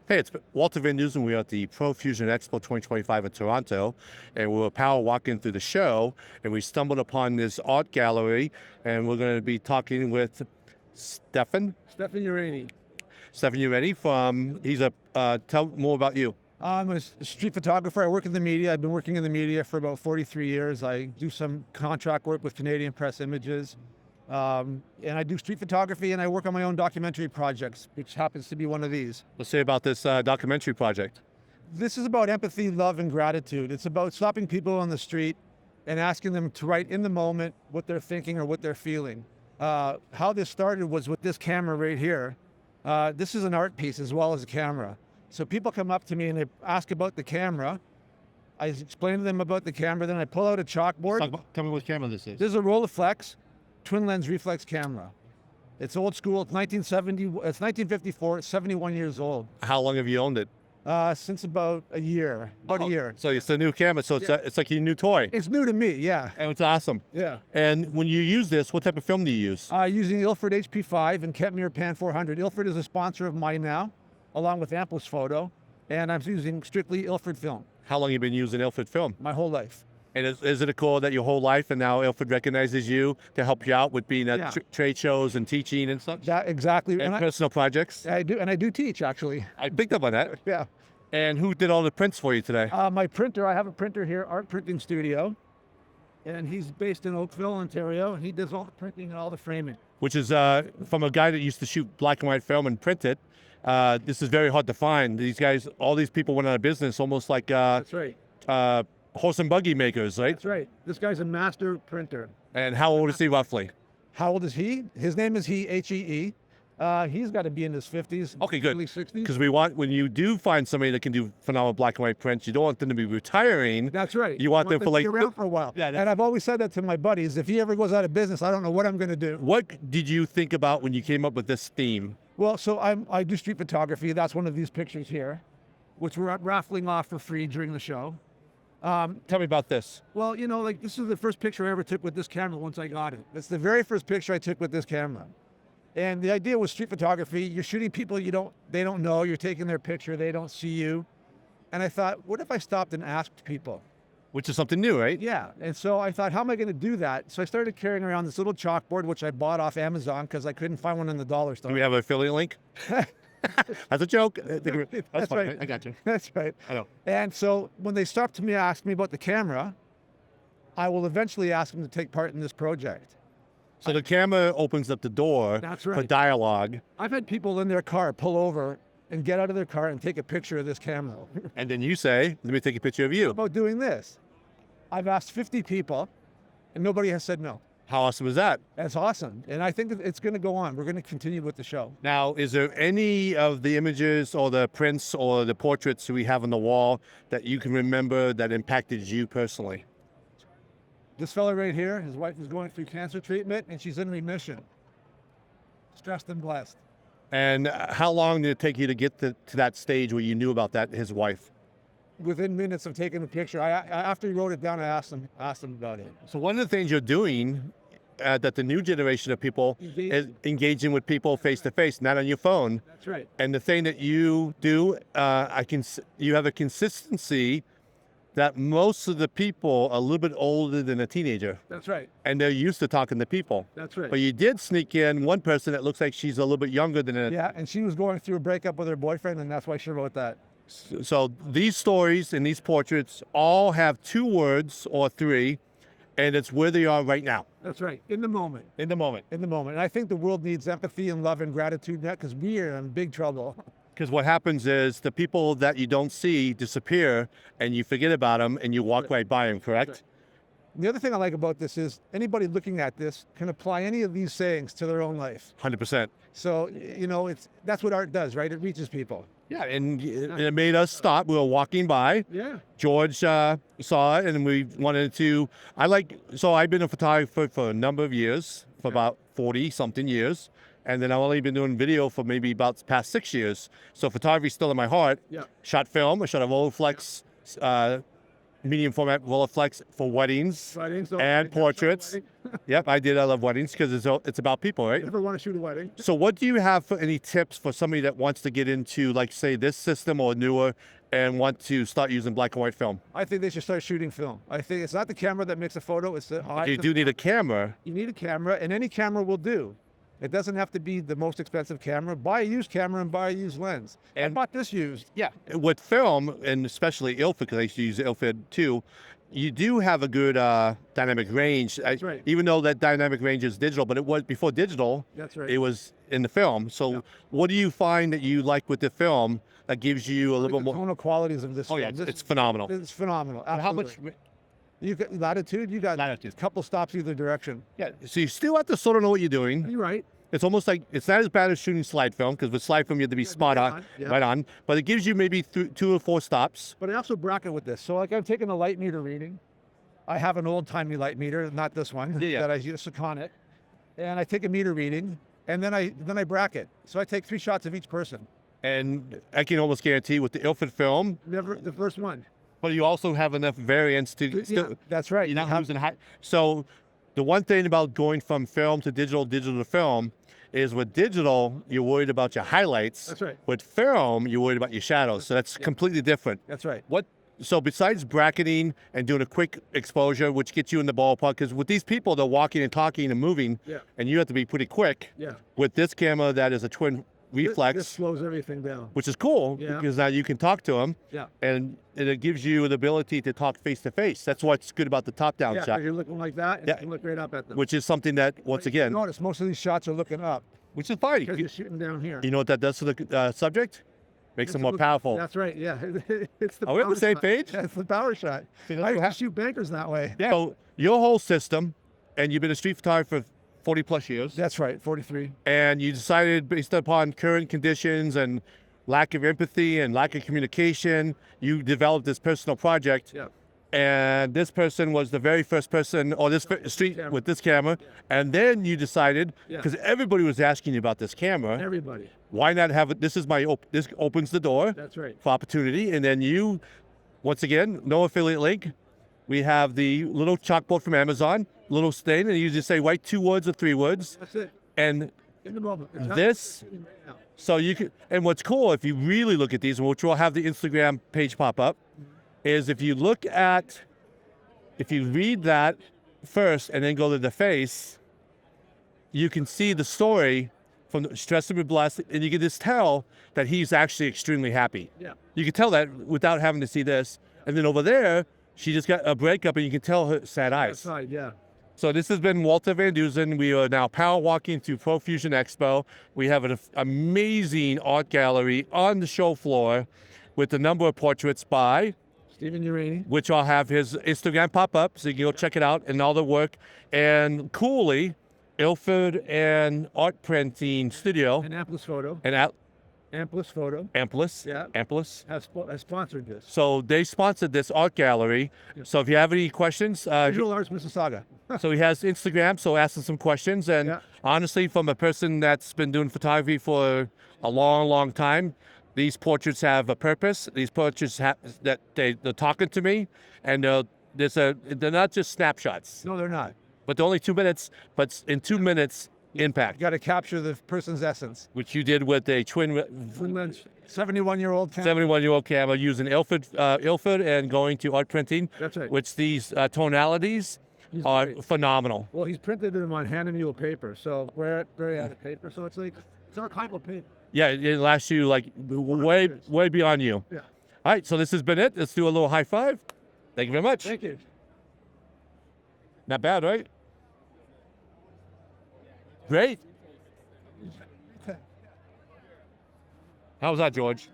Hey, it's Walter Van Dusen. We're at the ProFusion Expo 2025 in Toronto, and we were power walking through the show, and we stumbled upon this art gallery, and we're going to be talking with Stephen Uhraney. Uhraney from, tell more about you. I'm a street photographer. I work in the media. I've been working in the media for about 43 years. I do some contract work with Canadian Press Images. And I do street photography, and I work on my own documentary projects, which happens to be one of these. Let's say about this documentary project. This is about empathy, love, and gratitude. It's about stopping people on the street and asking them to write in the moment what they're thinking or what they're feeling. How this started was with this camera right here. This is an art piece as well as a camera. So people come up to me and they ask about the camera. I explain to them about the camera, then I pull out a chalkboard. Tell me what camera this is. This is a Rolleiflex twin lens reflex camera. It's old school. It's 1970. It's 1954. It's 71 years old. How long have you owned it? Since about a year. About a year. So it's a new camera. So it's like your new toy. It's new to me. Yeah. And it's awesome. Yeah. And when you use this, what type of film do you use? Using Ilford HP5 and Kentmere Pan 400. Ilford is a sponsor of mine now, along with Amplis Photo, and I'm using strictly Ilford film. How long have you been using Ilford film? My whole life. And is it cool that your whole life and now Ilford recognizes you to help you out with being at trade shows and teaching and such? That exactly. And personal projects? I do, and I do teach actually. I picked up on that. Yeah. And who did all the prints for you today? My printer, I have a printer here, Art Printing Studio, and he's based in Oakville, Ontario, and he does all the printing and all the framing. Which is from a guy that used to shoot black and white film and print it. This is very hard to find. These guys, all these people went out of business almost like That's right. Horse and buggy makers, right? That's right. This guy's a master printer. And how old is he roughly? How old is he? His name is H-E-E. He's got to be in his 50s. Okay, good. Early 60s. Because we want, when you do find somebody that can do phenomenal black and white prints, you don't want them to be retiring. That's right. You want them for to like be around for a while. Yeah, and I've always said that to my buddies. If he ever goes out of business, I don't know what I'm going to do. What did you think about when you came up with this theme? Well, so I do street photography. That's one of these pictures here, which we're raffling off for free during the show. Tell me about this. Well, you know, like this is the first picture I ever took with this camera once I got it. It's the very first picture I took with this camera. And the idea was street photography. You're shooting people they don't know. You're taking their picture. They don't see you. And I thought, what if I stopped and asked people? Which is something new, right? Yeah. And so I thought, how am I going to do that? So I started carrying around this little chalkboard, which I bought off Amazon because I couldn't find one in the dollar store. Do we have an affiliate link? That's a joke. That's right. I got you. That's right. I know. And so when they stop to me, ask me about the camera, I will eventually ask them to take part in this project. So the camera opens up the door That's right. for dialogue. I've had people in their car pull over and get out of their car and take a picture of this camera. And then you say, let me take a picture of you. About doing this. I've asked 50 people and nobody has said no. How awesome is that? That's awesome. And I think that it's going to go on. We're going to continue with the show. Now, is there any of the images or the prints or the portraits we have on the wall that you can remember that impacted you personally? This fella right here, his wife is going through cancer treatment and she's in remission. Stressed and blessed. And how long did it take you to get to that stage where you knew about that, his wife? Within minutes of taking the picture, after he wrote it down, I asked him about it. So one of the things you're doing that the new generation of people is engaging with people face to face, not on your phone. That's right. And the thing that you do, you have a consistency that most of the people are a little bit older than a teenager. That's right. And they're used to talking to people. That's right. But you did sneak in one person that looks like she's a little bit younger than a... Yeah, and she was going through a breakup with her boyfriend, and that's why she wrote that. So these stories and these portraits all have 2 words or 3, and it's where they are right now. That's right, in the moment. In the moment. In the moment. And I think the world needs empathy and love and gratitude now because we are in big trouble. Because what happens is the people that you don't see disappear and you forget about them and you walk right by them, correct? Right. The other thing I like about this is anybody looking at this can apply any of these sayings to their own life. 100%. So, you know, that's what art does, right? It reaches people. Yeah, and it made us stop. We were walking by. Yeah. George saw it, and we wanted to. So I've been a photographer for a number of years, for about 40-something years, and then I've only been doing video for maybe about the past 6 years. So photography's still in my heart. Yeah. Shot film. I shot a Rolleiflex medium format Rolleiflex for weddings Weddings, so- and portraits. Yep, I did. I love weddings because it's about people, right? If you want to shoot a wedding. So what do you have for any tips for somebody that wants to get into, like, say, this system or newer and want to start using black and white film? I think they should start shooting film. I think it's not the camera that makes a photo, it's the eye. You do need a camera. You need a camera, and any camera will do. It doesn't have to be the most expensive camera. Buy a used camera and buy a used lens. I bought this used. Yeah. With film, and especially Ilford, because I used to use Ilford too, you do have a good dynamic range. That's right. Even though that dynamic range is digital, but it was before digital. That's right. It was in the film. So what do you find that you like with the film that gives you a little bit The more? tonal qualities of this. Oh yeah, film. it's phenomenal. It's phenomenal. How much? Absolutely. You got latitude. You got Latitude. a couple stops either direction. Yeah. So you still have to sort of know what you're doing. You're right. It's almost like it's not as bad as shooting slide film, because with slide film you have to be spot right on, on, yeah. right on. But it gives you maybe 2 or 4 stops. But I also bracket with this. So like I'm taking a light meter reading. I have an old timey light meter, not this one Yeah. that I use, Seconic, and I take a meter reading, and then I bracket. So I take 3 shots of each person. And I can almost guarantee with the Ilford film, Never the first one. but you also have enough variance to Yeah, still, that's right. you're not You have- losing high. So the one thing about going from film to digital, digital to film, is with digital, you're worried about your highlights. That's right. With film, you're worried about your shadows. So that's completely different. That's right. So besides bracketing and doing a quick exposure, which gets you in the ballpark, because with these people, they're walking and talking and moving, Yeah. and you have to be pretty quick. Yeah. With this camera that is a twin reflex, This slows everything down. which is cool, Yeah. because now you can talk to them, Yeah. and it gives you the ability to talk face to face. That's what's good about the top-down Yeah, shot, 'cause you're looking like that, and Yeah. you can look right up at them. which is something that, once again, Notice most of these shots are looking up which is fine. because you're shooting down here. You know what that does to the subject? Makes them more Look- powerful. That's right. Yeah. It's the Are we on the power same shot. page? Yeah, it's the power shot. See, that's I what used to hap- shoot bankers that way. Yeah. So your whole system, and you've been a street photographer for 40 plus years, That's right. 43. and you decided based upon current conditions and lack of empathy and lack of communication, you developed this personal project. Yeah. And this person was the very first person on this street camera. with this camera. And then you decided, Yeah. because everybody was asking you about this camera, Everybody. why not have it? This is this opens the door That's right. for opportunity. And then you, once again, no affiliate link. We have the little chalkboard from Amazon, little stain, and you just say, write 2 words or 3 words. That's it. And In the moment. It's this, happening right now. so you can, and what's cool, if you really look at these, which will have the Instagram page pop up, is if you read that first and then go to the face, you can see the story from the Stressed and Blessed, and you can just tell that he's actually extremely happy. Yeah. You can tell that without having to see this. And then over there, she just got a breakup, and you can tell her sad eyes. Outside. Yeah. So this has been Walter Van Dusen. We are now power walking through ProFusion Expo. We have an amazing art gallery on the show floor with a number of portraits by, Stephen Uhraney. which I'll have his Instagram pop up, so you can go check it out and all the work. And coolly, Ilford and Art Printing Studio And Amplis Photo. and Amplis Photo Amplis, Yeah. Amplis. has sponsored this. So they sponsored this art gallery. So if you have any questions, Visual Arts Mississauga. so he has Instagram, so ask him some questions. And Yeah. honestly, from a person that's been doing photography for a long, long time, these portraits have a purpose. These portraits have that they're talking to me, and they're not just snapshots, No, they're not. but they're only 2 minutes. But in 2 minutes, impact, You got to capture the person's essence. which you did with a twin Twin lens, 71-year-old. 71-year-old camera using Ilford and going to art printing, That's right. which these tonalities are great. phenomenal. Well, he's printed them on hand and mule paper, so we're very out of paper. So it's like it's archival paper. Yeah, it lasts you like way beyond you. Yeah. All right, so this has been it. Let's do a little high five. Thank you very much. Thank you. Not bad, right? Great. How was that, George?